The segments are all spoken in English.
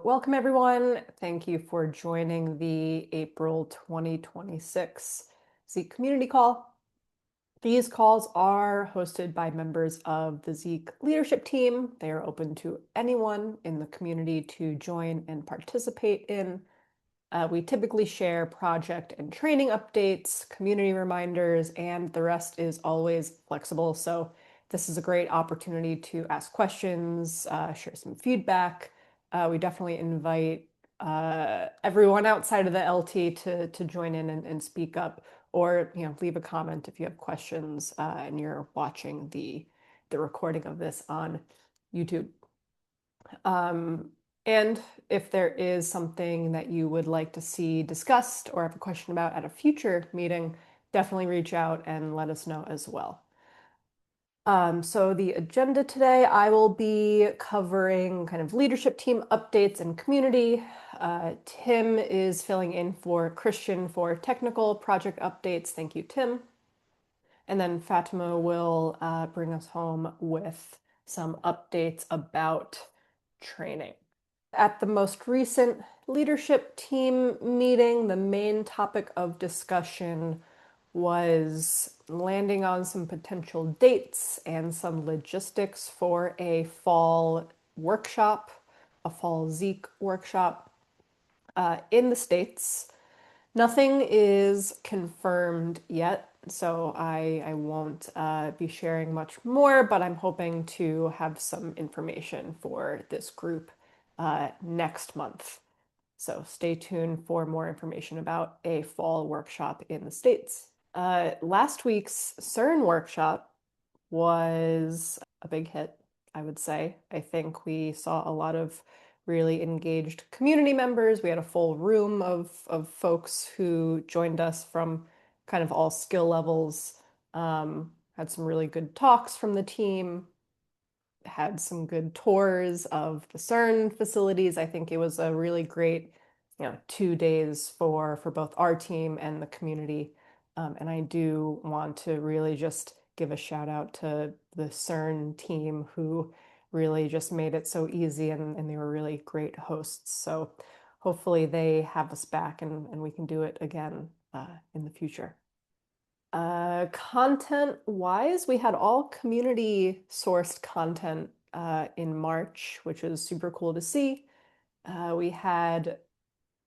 Welcome, everyone. Thank you for joining the April 2026 Zeek Community Call. These calls are hosted by members of the Zeek Leadership Team. They are open to anyone in the community to join and participate in. We typically share project and training updates, community reminders, and the rest is always flexible. So this is a great opportunity to ask questions, share some feedback. We definitely invite everyone outside of the LT to join in and speak up, or leave a comment if you have questions and you're watching the recording of this on YouTube. And if there is something that you would like to see discussed or have a question about at a future meeting, definitely reach out and let us know as well. So the agenda today, I will be covering kind of leadership team updates and community. Tim is filling in for Christian for technical project updates. Thank you, Tim. And then Fatima will bring us home with some updates about training. At the most recent leadership team meeting, the main topic of discussion was landing on some potential dates and some logistics for a fall workshop, a fall Zeek workshop in the States. Nothing is confirmed yet, so I won't be sharing much more, but I'm hoping to have some information for this group next month. So stay tuned for more information about a fall workshop in the States. Last week's CERN workshop was a big hit, I would say. I think we saw a lot of really engaged community members. We had a full room of folks who joined us from kind of all skill levels. Had some really good talks from the team, had some good tours of the CERN facilities. I think it was a really great, 2 days for both our team and the community. And I do want to really just give a shout out to the CERN team who really just made it so easy, and they were really great hosts. So hopefully they have us back and we can do it again in the future. Content-wise, we had all community-sourced content in March, which was super cool to see. We had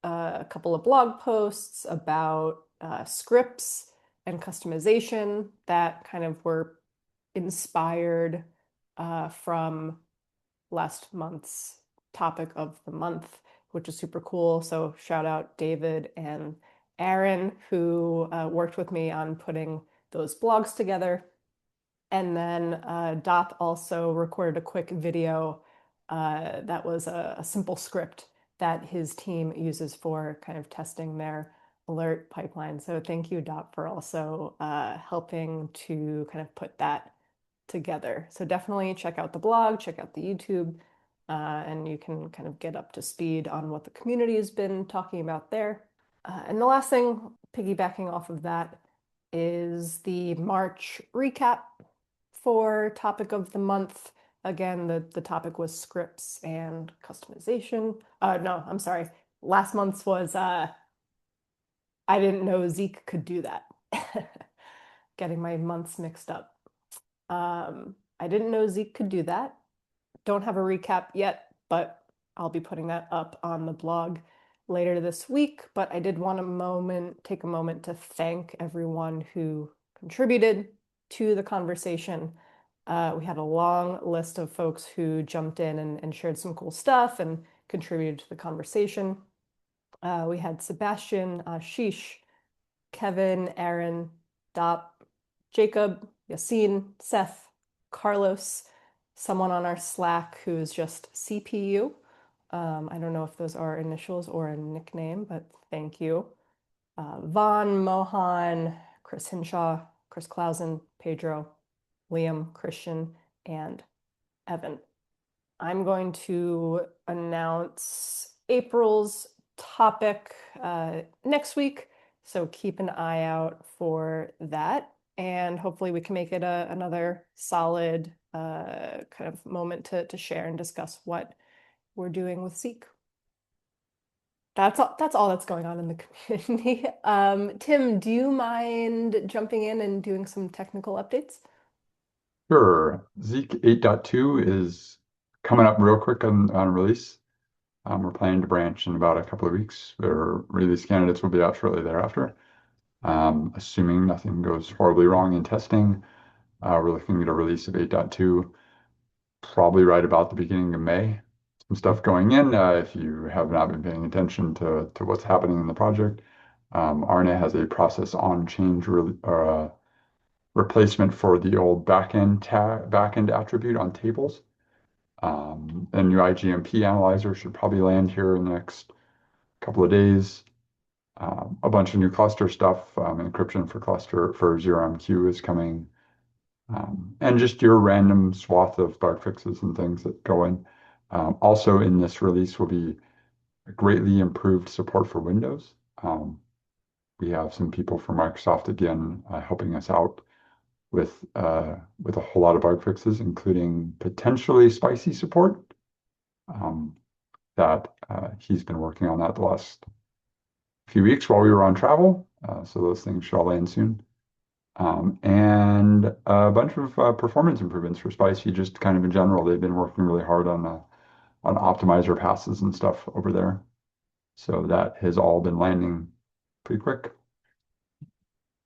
a couple of blog posts about scripts and customization that kind of were inspired from last month's topic of the month, which is super cool. So shout out David and Aaron, who worked with me on putting those blogs together. And then Dot also recorded a quick video that was a simple script that his team uses for kind of testing their alert pipeline. So thank you, Dot, for also helping to kind of put that together. So definitely check out the blog, check out the YouTube, and you can kind of get up to speed on what the community has been talking about there. And the last thing, piggybacking off of that, is the March recap for topic of the month. Again, the topic was scripts and customization. No, I'm sorry. Last month's was I didn't know Zeek could do that. Getting my months mixed up. I didn't know Zeek could do that. Don't have a recap yet, but I'll be putting that up on the blog later this week. But I did want to take a moment to thank everyone who contributed to the conversation. We had a long list of folks who jumped in and shared some cool stuff and contributed to the conversation. We had Sebastian, Ashish, Kevin, Aaron, Dop, Jacob, Yassine, Seth, Carlos, someone on our Slack who is just CPU. I don't know if those are initials or a nickname, but thank you. Vaughn, Mohan, Chris Hinshaw, Chris Clausen, Pedro, Liam, Christian, and Evan. I'm going to announce April's topic next week, so keep an eye out for that. And hopefully we can make it another solid kind of moment to share and discuss what we're doing with Zeek. That's all that's going on in the community. Tim, do you mind jumping in and doing some technical updates? Sure. Zeek 8.2 is coming up real quick on release. We're planning to branch in about a couple of weeks. Their release candidates will be out shortly thereafter. Assuming nothing goes horribly wrong in testing, we're looking at a release of 8.2 probably right about the beginning of May. Some stuff going in, if you have not been paying attention to what's happening in the project. RNA has a process on change replacement for the old backend attribute on tables. A new IGMP analyzer should probably land here in the next couple of days. A bunch of new cluster stuff, encryption for cluster for ZeroMQ is coming, and just your random swath of bug fixes and things that go in. Also in this release will be greatly improved support for Windows. We have some people from Microsoft again helping us out with a whole lot of bug fixes, including potentially spicy support. Um, that he's been working on that the last few weeks while we were on travel. So those things should all land soon. And a bunch of performance improvements for Spicy, just kind of in general. They've been working really hard on optimizer passes and stuff over there. So that has all been landing pretty quick.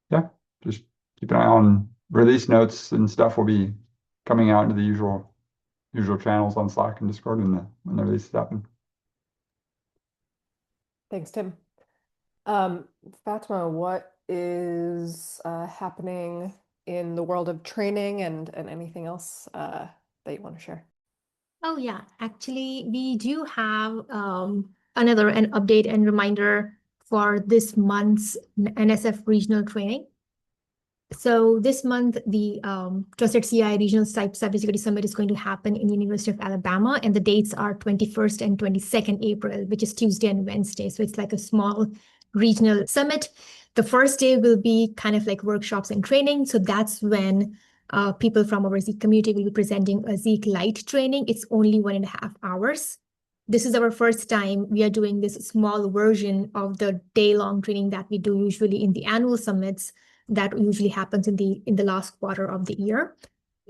Yeah, just keep an eye on release notes and stuff will be coming out into the usual channels on Slack and Discord when the releases happen. Thanks, Tim. Um, Fatima, what is happening in the world of training and anything else that you want to share? Oh yeah, actually, we do have another an update and reminder for this month's NSF regional training. So this month, the Trusted CI Regional Cybersecurity Summit is going to happen in University of Alabama, and the dates are 21st and 22nd April, which is Tuesday and Wednesday. So it's like a small regional summit. The first day will be kind of like workshops and training. So that's when people from our Zeek community will be presenting a Zeek Lite training. It's only 1.5 hours. This is our first time we are doing this small version of the day-long training that we do usually in the annual summits that usually happens in the last quarter of the year.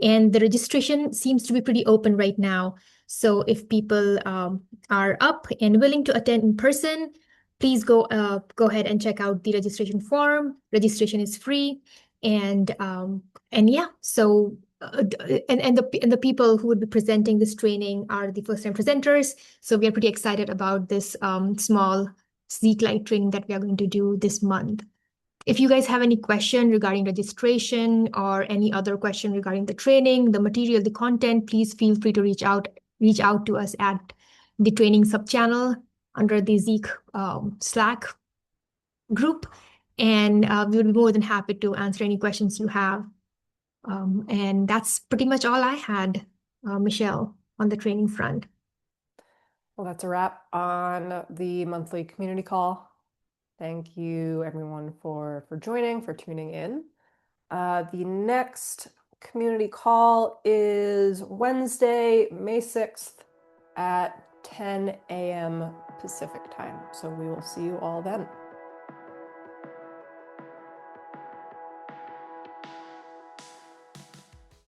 And the registration seems to be pretty open right now. So if people are up and willing to attend in person, please go ahead and check out the registration form. Registration is free, and yeah. So and the people who would be presenting this training are the first time presenters. So we are pretty excited about this small Zeek Lite training that we are going to do this month. If you guys have any question regarding registration or any other question regarding the training, the material, the content, please feel free to reach out to us at the training subchannel under the Zeek Slack group, and we would be more than happy to answer any questions you have. And that's pretty much all I had, Michelle, on the training front. Well, that's a wrap on the monthly community call. Thank you everyone for joining, for tuning in. The next community call is Wednesday, May 6th at 10 a.m. Pacific time. So we will see you all then.